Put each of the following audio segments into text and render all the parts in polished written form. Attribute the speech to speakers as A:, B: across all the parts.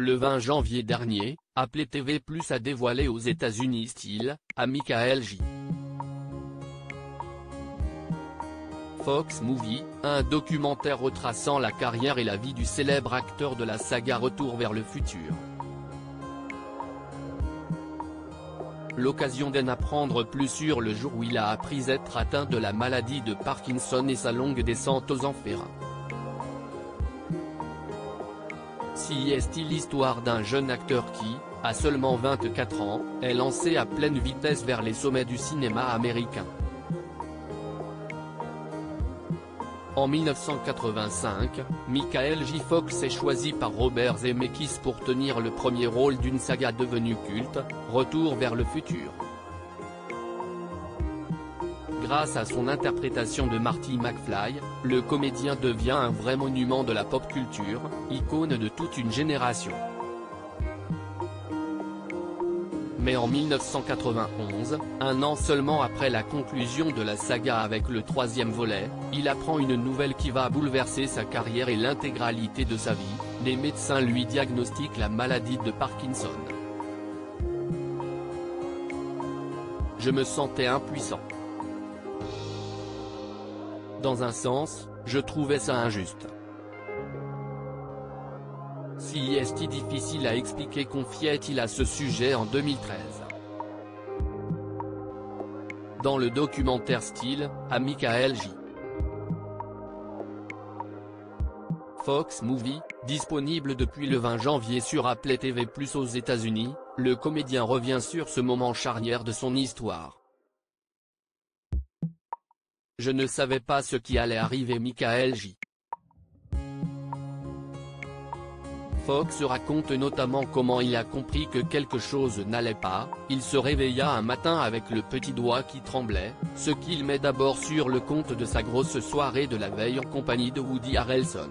A: Le 20 janvier dernier, Apple TV+ a dévoilé aux États-Unis style, à Michael J. Fox Movie, un documentaire retraçant la carrière et la vie du célèbre acteur de la saga Retour vers le futur. L'occasion d'en apprendre plus sur le jour où il a appris être atteint de la maladie de Parkinson et sa longue descente aux enfers. C'est l'histoire d'un jeune acteur qui, à seulement 24 ans, est lancé à pleine vitesse vers les sommets du cinéma américain. En 1985, Michael J. Fox est choisi par Robert Zemeckis pour tenir le premier rôle d'une saga devenue culte, Retour vers le futur. Grâce à son interprétation de Marty McFly, le comédien devient un vrai monument de la pop culture, icône de toute une génération. Mais en 1991, un an seulement après la conclusion de la saga avec le troisième volet, il apprend une nouvelle qui va bouleverser sa carrière et l'intégralité de sa vie, les médecins lui diagnostiquent la maladie de Parkinson. Je me sentais impuissant. Dans un sens, je trouvais ça injuste. C'est difficile à expliquer, confiait-il à ce sujet en 2013. Dans le documentaire style, à Michael J. Fox Movie, disponible depuis le 20 janvier sur Apple TV+ aux États-Unis, le comédien revient sur ce moment charnière de son histoire. Je ne savais pas ce qui allait arriver. Michael J. Fox raconte notamment comment il a compris que quelque chose n'allait pas. Il se réveilla un matin avec le petit doigt qui tremblait, ce qu'il met d'abord sur le compte de sa grosse soirée de la veille en compagnie de Woody Harrelson.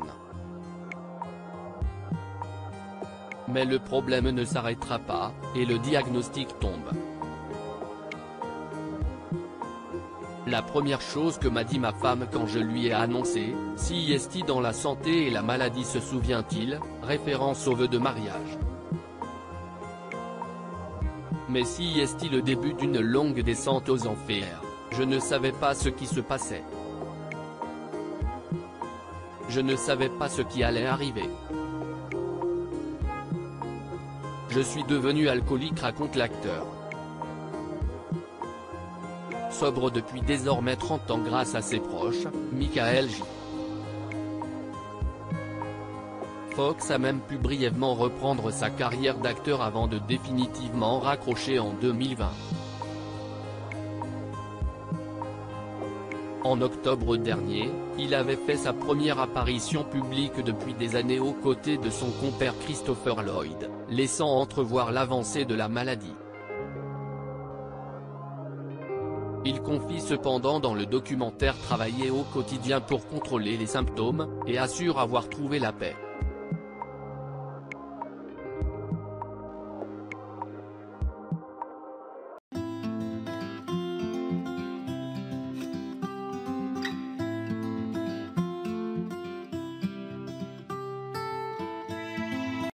A: Mais le problème ne s'arrêtera pas, et le diagnostic tombe. La première chose que m'a dit ma femme quand je lui ai annoncé, c'est dans la santé et la maladie, se souvient-il, référence au vœu de mariage. Mais c'est le début d'une longue descente aux enfers. Je ne savais pas ce qui se passait. Je ne savais pas ce qui allait arriver. Je suis devenu alcoolique, raconte l'acteur. Sobre depuis désormais 30 ans grâce à ses proches, Michael J. Fox a même pu brièvement reprendre sa carrière d'acteur avant de définitivement raccrocher en 2020. En octobre dernier, il avait fait sa première apparition publique depuis des années aux côtés de son compère Christopher Lloyd, laissant entrevoir l'avancée de la maladie. Il confie cependant dans le documentaire travailler au quotidien pour contrôler les symptômes, et assure avoir trouvé la paix.